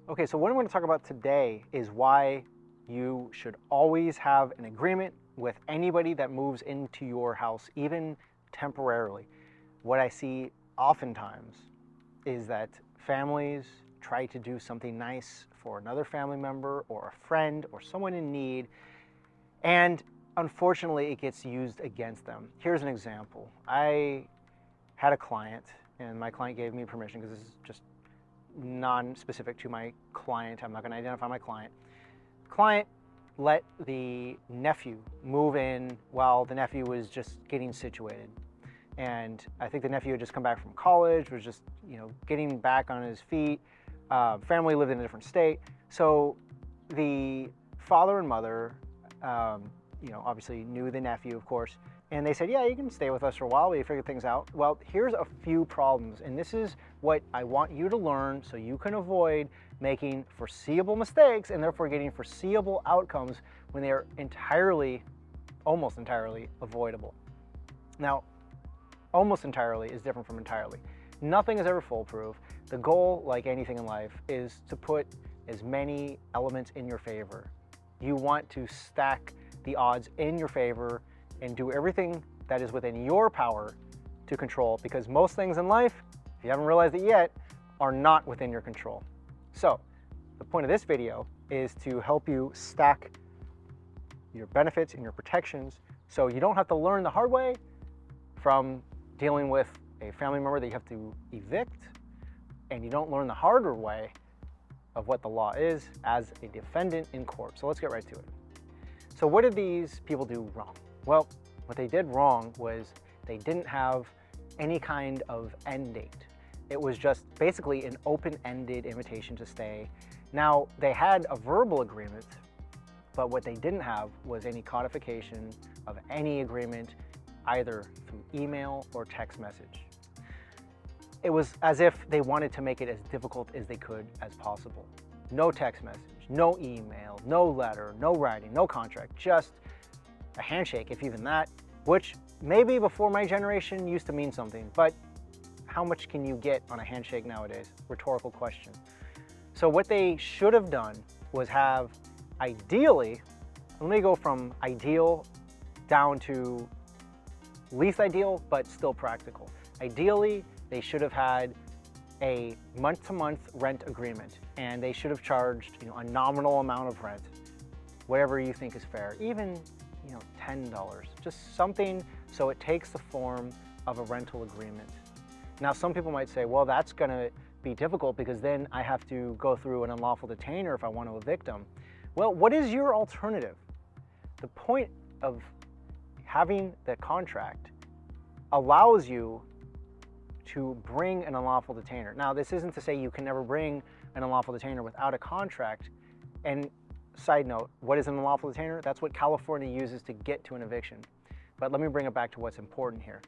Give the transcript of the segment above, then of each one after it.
Okay, so what I'm going to talk about today is why you should always have an agreement with anybody that moves into your house, even temporarily. What I see oftentimes is that families try to do something nice for another family member or a friend or someone in need, and unfortunately it gets used against them. Here's an example. I had a client, and my client gave me permission, because this is just non-specific to my client. I'm not going to identify my client. Client let the nephew move in while the nephew was just getting situated. And I think the nephew had just come back from college, was just, getting back on his feet. Family lived in a different state. So the father and mother, obviously knew the nephew, of course. And they said, yeah, you can stay with us for a while. We figured things out. Well, here's a few problems. And this is what I want you to learn so you can avoid making foreseeable mistakes and therefore getting foreseeable outcomes when they are almost entirely avoidable. Now, almost entirely is different from entirely. Nothing is ever foolproof. The goal, like anything in life, is to put as many elements in your favor. You want to stack the odds in your favor and do everything that is within your power to control, because most things in life, if you haven't realized it yet, are not within your control. So the point of this video is to help you stack your benefits and your protections so you don't have to learn the hard way from dealing with a family member that you have to evict, and you don't learn the harder way of what the law is as a defendant in court. So let's get right to it. So what did these people do wrong? Well, what they did wrong was they didn't have any kind of end date. It was just basically an open-ended invitation to stay. Now, they had a verbal agreement, but what they didn't have was any codification of any agreement, either through email or text message. It was as if they wanted to make it as difficult as they could as possible. No text message, no email, no letter, no writing, no contract, just a handshake, if even that, which maybe before my generation used to mean something, but how much can you get on a handshake nowadays? Rhetorical question. So what they should have done was have, ideally, let me go from ideal down to least ideal, but still practical. Ideally, they should have had a month-to-month rent agreement, and they should have charged a nominal amount of rent, whatever you think is fair, even $10, just something so it takes the form of a rental agreement. Now, some people might say, well, that's going to be difficult because then I have to go through an unlawful detainer if I want to evict them. Well, what is your alternative? The point of having the contract allows you to bring an unlawful detainer. Now, this isn't to say you can never bring an unlawful detainer without a contract. And side note, what is an unlawful detainer? That's what California uses to get to an eviction. But let me bring it back to what's important here.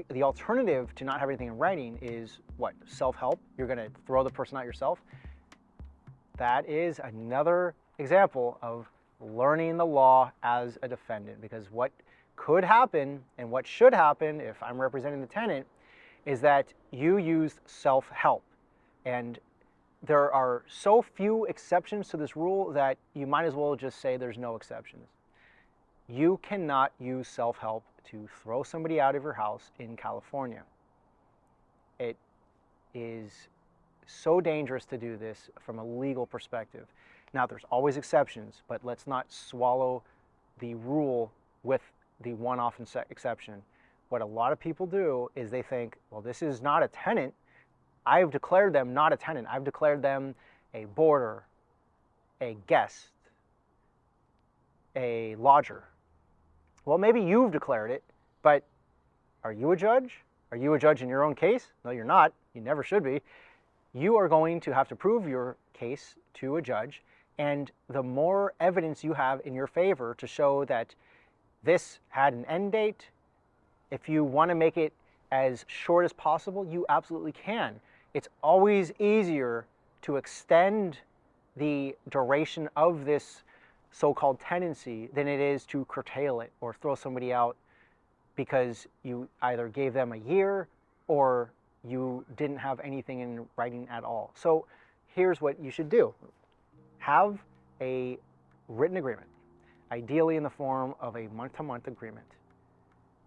The alternative to not having anything in writing is what? Self-help? You're going to throw the person out yourself? That is another example of learning the law as a defendant, because what could happen and what should happen if I'm representing the tenant is that you used self-help. And there are so few exceptions to this rule that you might as well just say there's no exceptions. You cannot use self-help to throw somebody out of your house in California. It is so dangerous to do this from a legal perspective. Now, there's always exceptions, but let's not swallow the rule with the one-off exception. What a lot of people do is they think, well, this is not a tenant. I've declared them not a tenant. I've declared them a boarder, a guest, a lodger. Well, maybe you've declared it, but are you a judge? Are you a judge in your own case? No, you're not. You never should be. You are going to have to prove your case to a judge, and the more evidence you have in your favor to show that this had an end date, if you want to make it as short as possible, you absolutely can. It's always easier to extend the duration of this so-called tenancy than it is to curtail it or throw somebody out because you either gave them a year or you didn't have anything in writing at all. So here's what you should do. Have a written agreement, ideally in the form of a month-to-month agreement,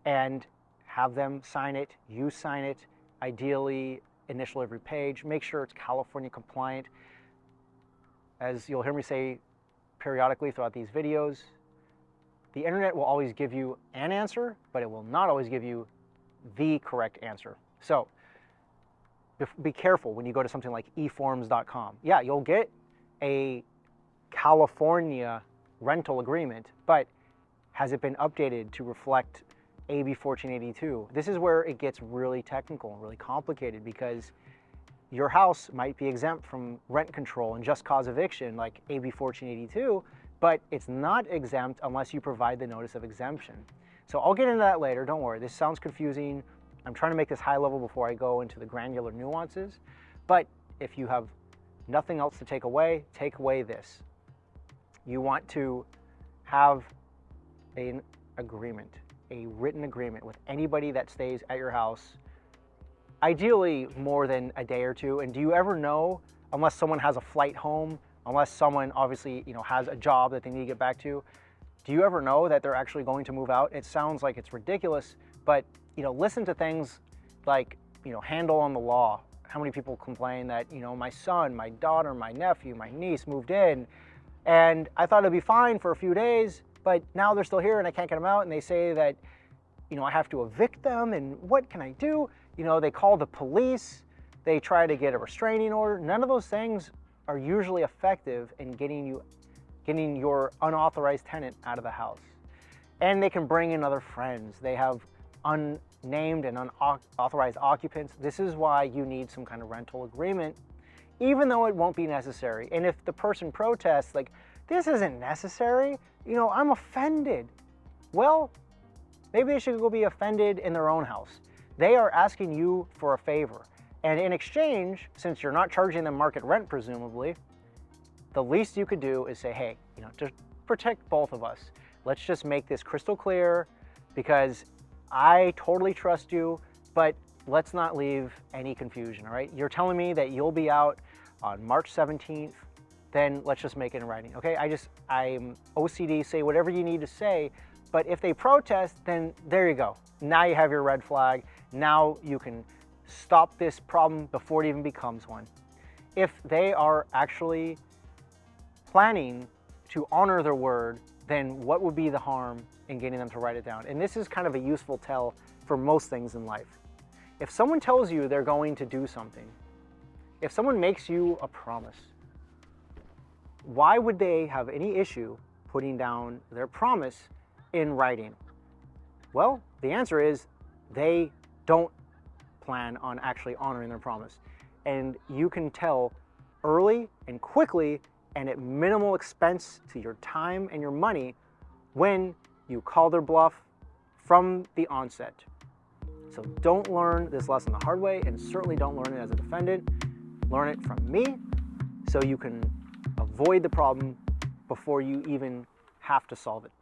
and have them sign it, you sign it, ideally initial every page. Make sure it's California compliant. As you'll hear me say periodically throughout these videos, the internet will always give you an answer, but it will not always give you the correct answer. So be careful when you go to something like eforms.com. Yeah, you'll get a California rental agreement, but has it been updated to reflect AB 1482? This is where it gets really technical and really complicated, because your house might be exempt from rent control and just cause eviction like AB 1482, but it's not exempt unless you provide the notice of exemption. So I'll get into that later, don't worry. This sounds confusing. I'm trying to make this high level before I go into the granular nuances. But if you have nothing else to take away this. You want to have an agreement, a written agreement with anybody that stays at your house, ideally more than a day or two. And do you ever know, unless someone has a flight home, unless someone obviously, has a job that they need to get back to, do you ever know that they're actually going to move out? It sounds like it's ridiculous, but listen to things like, handle on the law. How many people complain that, my son, my daughter, my nephew, my niece moved in, and I thought it'd be fine for a few days, but now they're still here and I can't get them out, and they say that, I have to evict them, and what can I do? They call the police, they try to get a restraining order. None of those things are usually effective in getting your unauthorized tenant out of the house. And they can bring in other friends. They have unnamed and unauthorized occupants. This is why you need some kind of rental agreement, even though it won't be necessary. And if the person protests, like, this isn't necessary, I'm offended. Well, maybe they should go be offended in their own house. They are asking you for a favor. And in exchange, since you're not charging them market rent, presumably, the least you could do is say, hey, to protect both of us, let's just make this crystal clear, because I totally trust you, but let's not leave any confusion, all right? You're telling me that you'll be out on March 17th, then let's just make it in writing, okay? I'm OCD, say whatever you need to say, but if they protest, then there you go. Now you have your red flag. Now you can stop this problem before it even becomes one. If they are actually planning to honor their word, then what would be the harm in getting them to write it down? And this is kind of a useful tell for most things in life. If someone tells you they're going to do something, if someone makes you a promise, why would they have any issue putting down their promise in writing? Well, the answer is they don't plan on actually honoring their promise. And you can tell early and quickly and at minimal expense to your time and your money when you call their bluff from the onset. So don't learn this lesson the hard way, and certainly don't learn it as a defendant. Learn it from me so you can avoid the problem before you even have to solve it.